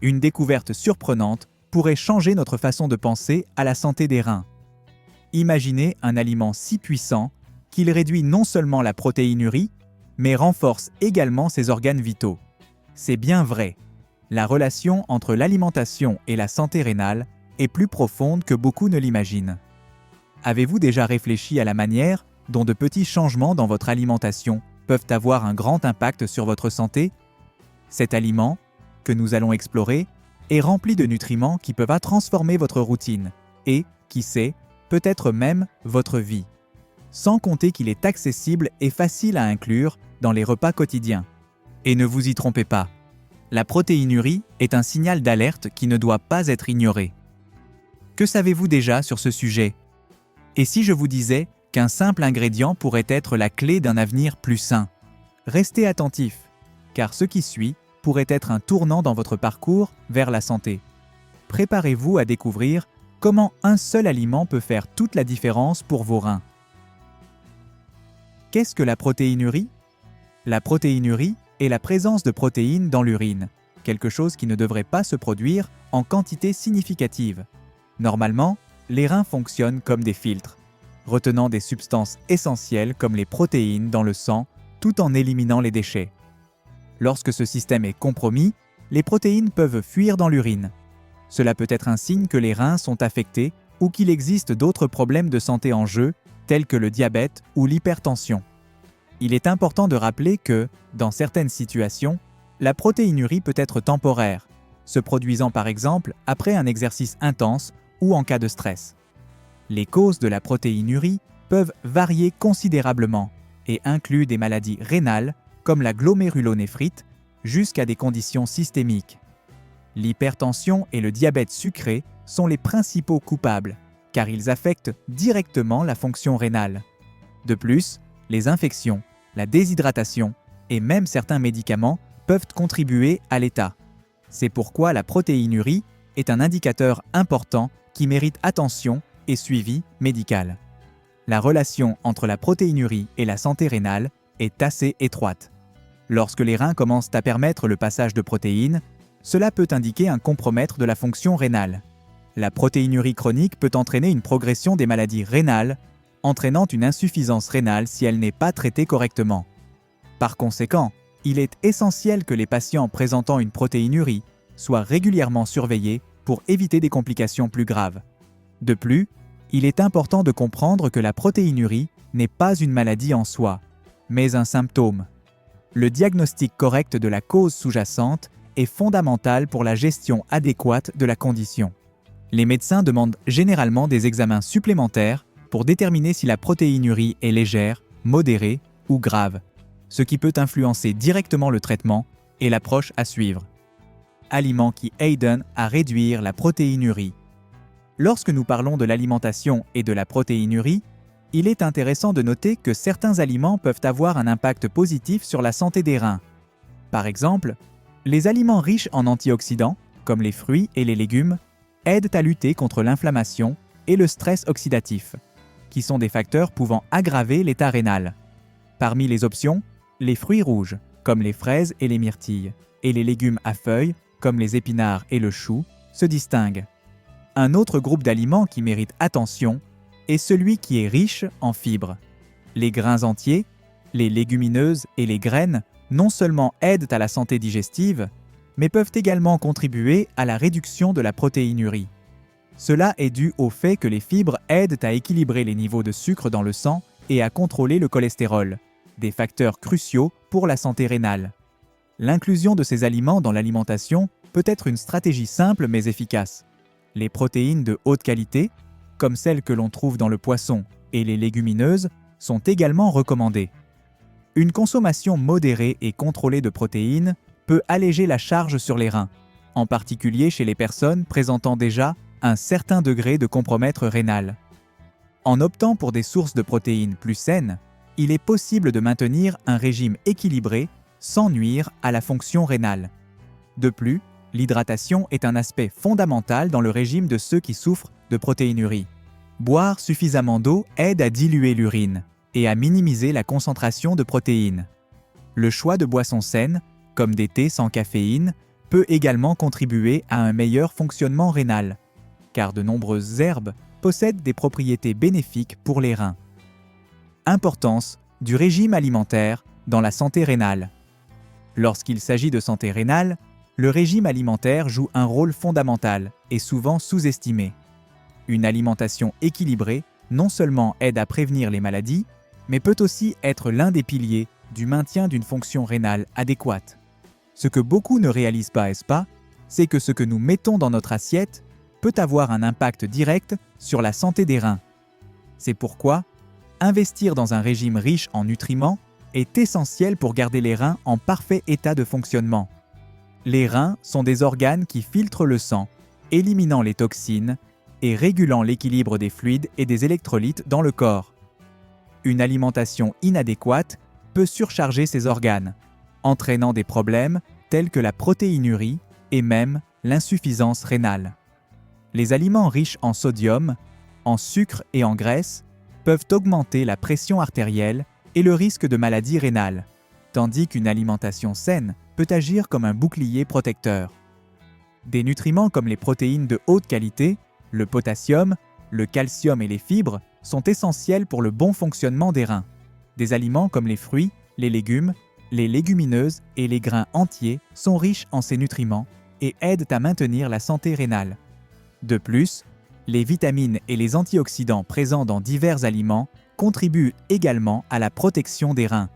Une découverte surprenante pourrait changer notre façon de penser à la santé des reins. Imaginez un aliment si puissant qu'il réduit non seulement la protéinurie, mais renforce également ses organes vitaux. C'est bien vrai. La relation entre l'alimentation et la santé rénale est plus profonde que beaucoup ne l'imaginent. Avez-vous déjà réfléchi à la manière dont de petits changements dans votre alimentation peuvent avoir un grand impact sur votre santé? Cet aliment, que nous allons explorer, est rempli de nutriments qui peuvent transformer votre routine et, qui sait, peut-être même votre vie. Sans compter qu'il est accessible et facile à inclure dans les repas quotidiens. Et ne vous y trompez pas, la protéinurie est un signal d'alerte qui ne doit pas être ignoré. Que savez-vous déjà sur ce sujet? Et si je vous disais qu'un simple ingrédient pourrait être la clé d'un avenir plus sain? Restez attentifs, car ce qui suit pourrait être un tournant dans votre parcours vers la santé. Préparez-vous à découvrir comment un seul aliment peut faire toute la différence pour vos reins. Qu'est-ce que la protéinurie? La protéinurie est la présence de protéines dans l'urine, quelque chose qui ne devrait pas se produire en quantité significative. Normalement, les reins fonctionnent comme des filtres, retenant des substances essentielles comme les protéines dans le sang tout en éliminant les déchets. Lorsque ce système est compromis, les protéines peuvent fuir dans l'urine. Cela peut être un signe que les reins sont affectés ou qu'il existe d'autres problèmes de santé en jeu, tels que le diabète ou l'hypertension. Il est important de rappeler que, dans certaines situations, la protéinurie peut être temporaire, se produisant par exemple après un exercice intense ou en cas de stress. Les causes de la protéinurie peuvent varier considérablement et incluent des maladies rénales comme la glomérulonéphrite jusqu'à des conditions systémiques. L'hypertension et le diabète sucré sont les principaux coupables car ils affectent directement la fonction rénale. De plus, les infections, la déshydratation et même certains médicaments peuvent contribuer à l'état. C'est pourquoi la protéinurie est un indicateur important qui mérite attention et suivi médical. La relation entre la protéinurie et la santé rénale est assez étroite. Lorsque les reins commencent à permettre le passage de protéines, cela peut indiquer un compromettre de la fonction rénale. La protéinurie chronique peut entraîner une progression des maladies rénales, entraînant une insuffisance rénale si elle n'est pas traitée correctement. Par conséquent, il est essentiel que les patients présentant une protéinurie soient régulièrement surveillés pour éviter des complications plus graves. De plus, il est important de comprendre que la protéinurie n'est pas une maladie en soi, mais un symptôme. Le diagnostic correct de la cause sous-jacente est fondamental pour la gestion adéquate de la condition. Les médecins demandent généralement des examens supplémentaires pour déterminer si la protéinurie est légère, modérée ou grave, ce qui peut influencer directement le traitement et l'approche à suivre. Aliments qui aident à réduire la protéinurie. Lorsque nous parlons de l'alimentation et de la protéinurie, il est intéressant de noter que certains aliments peuvent avoir un impact positif sur la santé des reins. Par exemple, les aliments riches en antioxydants, comme les fruits et les légumes, aident à lutter contre l'inflammation et le stress oxydatif, qui sont des facteurs pouvant aggraver l'état rénal. Parmi les options, les fruits rouges, comme les fraises et les myrtilles, et les légumes à feuilles, comme les épinards et le chou, se distinguent. Un autre groupe d'aliments qui mérite attention est celui qui est riche en fibres. Les grains entiers, les légumineuses et les graines non seulement aident à la santé digestive, mais peuvent également contribuer à la réduction de la protéinurie. Cela est dû au fait que les fibres aident à équilibrer les niveaux de sucre dans le sang et à contrôler le cholestérol, des facteurs cruciaux pour la santé rénale. L'inclusion de ces aliments dans l'alimentation peut être une stratégie simple mais efficace. Les protéines de haute qualité, comme celles que l'on trouve dans le poisson et les légumineuses, sont également recommandées. Une consommation modérée et contrôlée de protéines peut alléger la charge sur les reins, en particulier chez les personnes présentant déjà un certain degré de compromettre rénal. En optant pour des sources de protéines plus saines, il est possible de maintenir un régime équilibré sans nuire à la fonction rénale. De plus, l'hydratation est un aspect fondamental dans le régime de ceux qui souffrent de protéinurie. Boire suffisamment d'eau aide à diluer l'urine et à minimiser la concentration de protéines. Le choix de boissons saines, comme des thés sans caféine, peut également contribuer à un meilleur fonctionnement rénal, car de nombreuses herbes possèdent des propriétés bénéfiques pour les reins. Importance du régime alimentaire dans la santé rénale. Lorsqu'il s'agit de santé rénale, le régime alimentaire joue un rôle fondamental et souvent sous-estimé. Une alimentation équilibrée non seulement aide à prévenir les maladies, mais peut aussi être l'un des piliers du maintien d'une fonction rénale adéquate. Ce que beaucoup ne réalisent pas, c'est que ce que nous mettons dans notre assiette peut avoir un impact direct sur la santé des reins. C'est pourquoi investir dans un régime riche en nutriments est essentiel pour garder les reins en parfait état de fonctionnement. Les reins sont des organes qui filtrent le sang, éliminant les toxines et régulant l'équilibre des fluides et des électrolytes dans le corps. Une alimentation inadéquate peut surcharger ces organes, entraînant des problèmes tels que la protéinurie et même l'insuffisance rénale. Les aliments riches en sodium, en sucre et en graisse peuvent augmenter la pression artérielle et le risque de maladies rénales, tandis qu'une alimentation saine peut agir comme un bouclier protecteur. Des nutriments comme les protéines de haute qualité, le potassium, le calcium et les fibres sont essentiels pour le bon fonctionnement des reins. Des aliments comme les fruits, les légumes, les légumineuses et les grains entiers sont riches en ces nutriments et aident à maintenir la santé rénale. De plus, les vitamines et les antioxydants présents dans divers aliments contribuent également à la protection des reins,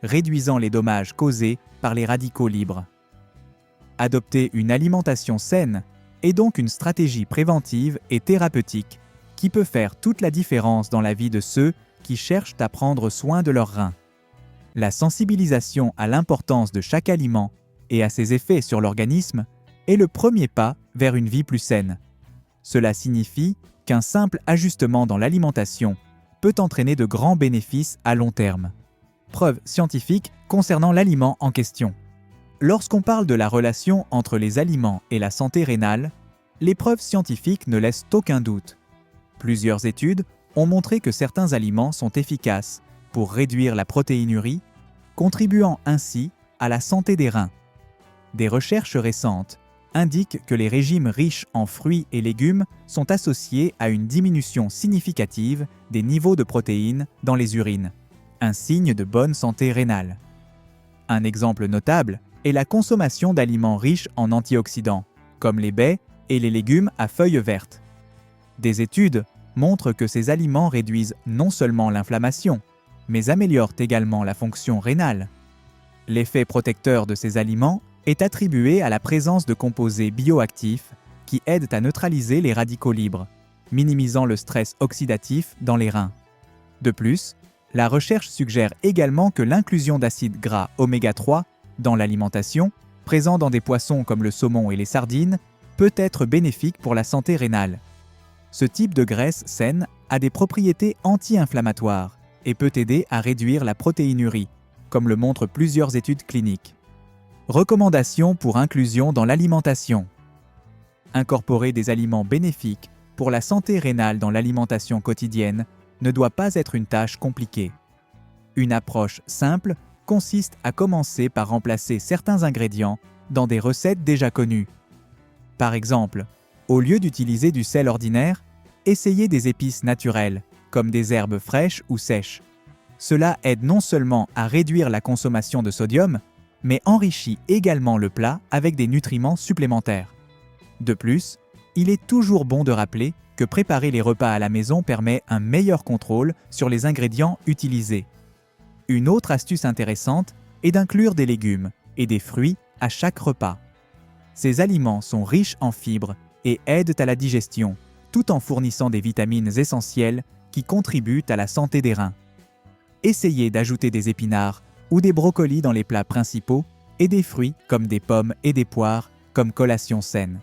réduisant les dommages causés par les radicaux libres. Adopter une alimentation saine est donc une stratégie préventive et thérapeutique qui peut faire toute la différence dans la vie de ceux qui cherchent à prendre soin de leurs reins. La sensibilisation à l'importance de chaque aliment et à ses effets sur l'organisme est le premier pas vers une vie plus saine. Cela signifie qu'un simple ajustement dans l'alimentation peut entraîner de grands bénéfices à long terme. Preuves scientifiques concernant l'aliment en question. Lorsqu'on parle de la relation entre les aliments et la santé rénale, les preuves scientifiques ne laissent aucun doute. Plusieurs études ont montré que certains aliments sont efficaces pour réduire la protéinurie, contribuant ainsi à la santé des reins. Des recherches récentes indiquent que les régimes riches en fruits et légumes sont associés à une diminution significative des niveaux de protéines dans les urines, un signe de bonne santé rénale. Un exemple notable est la consommation d'aliments riches en antioxydants, comme les baies et les légumes à feuilles vertes. Des études montrent que ces aliments réduisent non seulement l'inflammation, mais améliorent également la fonction rénale. L'effet protecteur de ces aliments est attribué à la présence de composés bioactifs qui aident à neutraliser les radicaux libres, minimisant le stress oxydatif dans les reins. De plus, la recherche suggère également que l'inclusion d'acides gras oméga 3 dans l'alimentation, présents dans des poissons comme le saumon et les sardines, peut être bénéfique pour la santé rénale. Ce type de graisse saine a des propriétés anti-inflammatoires et peut aider à réduire la protéinurie, comme le montrent plusieurs études cliniques. Recommandations pour inclusion dans l'alimentation. Incorporer des aliments bénéfiques pour la santé rénale dans l'alimentation quotidienne ne doit pas être une tâche compliquée. Une approche simple consiste à commencer par remplacer certains ingrédients dans des recettes déjà connues. Par exemple, au lieu d'utiliser du sel ordinaire, essayez des épices naturelles, comme des herbes fraîches ou sèches. Cela aide non seulement à réduire la consommation de sodium, mais enrichit également le plat avec des nutriments supplémentaires. De plus, il est toujours bon de rappeler que préparer les repas à la maison permet un meilleur contrôle sur les ingrédients utilisés. Une autre astuce intéressante est d'inclure des légumes et des fruits à chaque repas. Ces aliments sont riches en fibres et aident à la digestion, tout en fournissant des vitamines essentielles qui contribuent à la santé des reins. Essayez d'ajouter des épinards ou des brocolis dans les plats principaux et des fruits comme des pommes et des poires comme collation saine.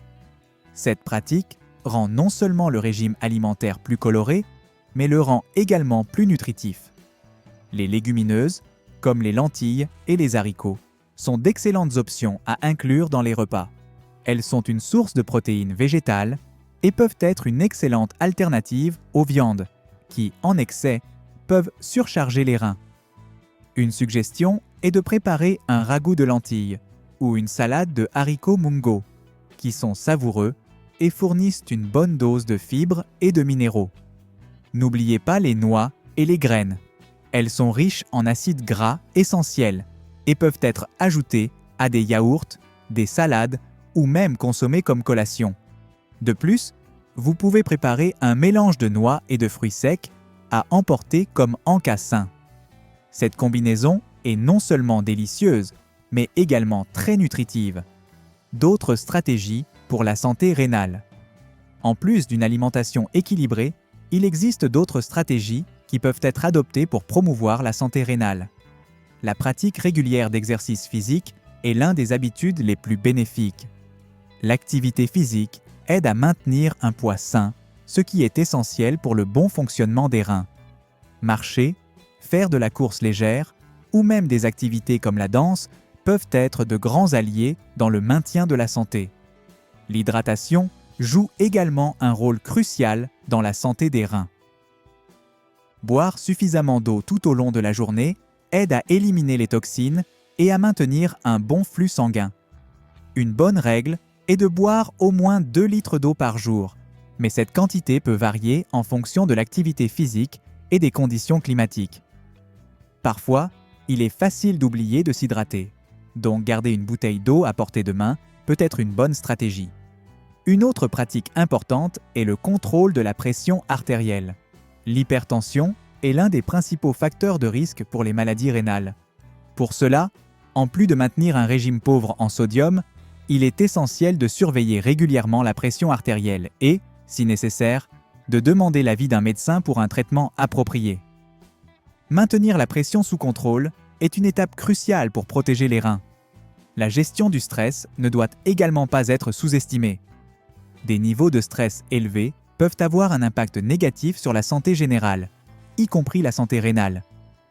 Cette pratique rend non seulement le régime alimentaire plus coloré, mais le rend également plus nutritif. Les légumineuses, comme les lentilles et les haricots, sont d'excellentes options à inclure dans les repas. Elles sont une source de protéines végétales et peuvent être une excellente alternative aux viandes, qui, en excès, peuvent surcharger les reins. Une suggestion est de préparer un ragoût de lentilles, ou une salade de haricots mungo, qui sont savoureux et fournissent une bonne dose de fibres et de minéraux. N'oubliez pas les noix et les graines. Elles sont riches en acides gras essentiels et peuvent être ajoutées à des yaourts, des salades ou même consommées comme collation. De plus, vous pouvez préparer un mélange de noix et de fruits secs à emporter comme encas sain. Cette combinaison est non seulement délicieuse, mais également très nutritive. D'autres stratégies pour la santé rénale. En plus d'une alimentation équilibrée, il existe d'autres stratégies qui peuvent être adoptées pour promouvoir la santé rénale. La pratique régulière d'exercice physique est l'un des habitudes les plus bénéfiques. L'activité physique aide à maintenir un poids sain, ce qui est essentiel pour le bon fonctionnement des reins. Marcher, faire de la course légère ou même des activités comme la danse peuvent être de grands alliés dans le maintien de la santé. L'hydratation joue également un rôle crucial dans la santé des reins. Boire suffisamment d'eau tout au long de la journée aide à éliminer les toxines et à maintenir un bon flux sanguin. Une bonne règle est de boire au moins 2 litres d'eau par jour, mais cette quantité peut varier en fonction de l'activité physique et des conditions climatiques. Parfois, il est facile d'oublier de s'hydrater, donc garder une bouteille d'eau à portée de main peut être une bonne stratégie. Une autre pratique importante est le contrôle de la pression artérielle. L'hypertension est l'un des principaux facteurs de risque pour les maladies rénales. Pour cela, en plus de maintenir un régime pauvre en sodium, il est essentiel de surveiller régulièrement la pression artérielle et, si nécessaire, de demander l'avis d'un médecin pour un traitement approprié. Maintenir la pression sous contrôle est une étape cruciale pour protéger les reins. La gestion du stress ne doit également pas être sous-estimée. Des niveaux de stress élevés peuvent avoir un impact négatif sur la santé générale, y compris la santé rénale.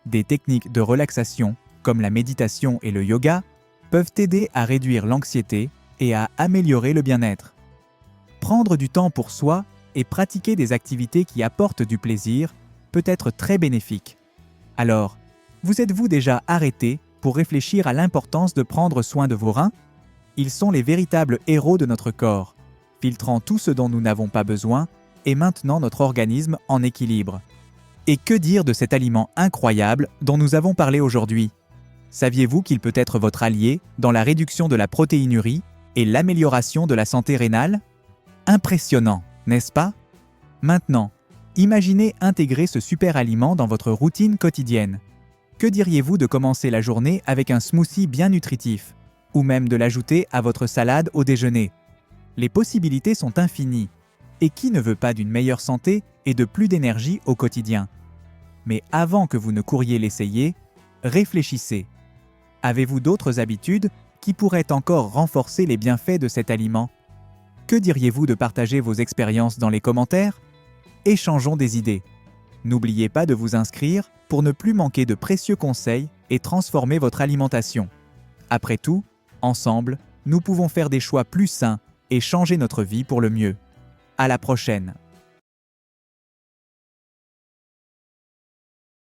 Des techniques de relaxation, comme la méditation et le yoga, peuvent aider à réduire l'anxiété et à améliorer le bien-être. Prendre du temps pour soi et pratiquer des activités qui apportent du plaisir peut être très bénéfique. Alors, vous êtes-vous déjà arrêté pour réfléchir à l'importance de prendre soin de vos reins? Ils sont les véritables héros de notre corps, filtrant tout ce dont nous n'avons pas besoin et maintenant notre organisme en équilibre. Et que dire de cet aliment incroyable dont nous avons parlé aujourd'hui? Saviez-vous qu'il peut être votre allié dans la réduction de la protéinurie et l'amélioration de la santé rénale? Impressionnant, n'est-ce pas? Maintenant, imaginez intégrer ce super aliment dans votre routine quotidienne. Que diriez-vous de commencer la journée avec un smoothie bien nutritif, ou même de l'ajouter à votre salade au déjeuner? Les possibilités sont infinies, et qui ne veut pas d'une meilleure santé et de plus d'énergie au quotidien? Mais avant que vous ne couriez l'essayer, réfléchissez. Avez-vous d'autres habitudes qui pourraient encore renforcer les bienfaits de cet aliment? Que diriez-vous de partager vos expériences dans les commentaires? Échangeons des idées. N'oubliez pas de vous inscrire pour ne plus manquer de précieux conseils et transformer votre alimentation. Après tout, ensemble, nous pouvons faire des choix plus sains et changer notre vie pour le mieux. À la prochaine!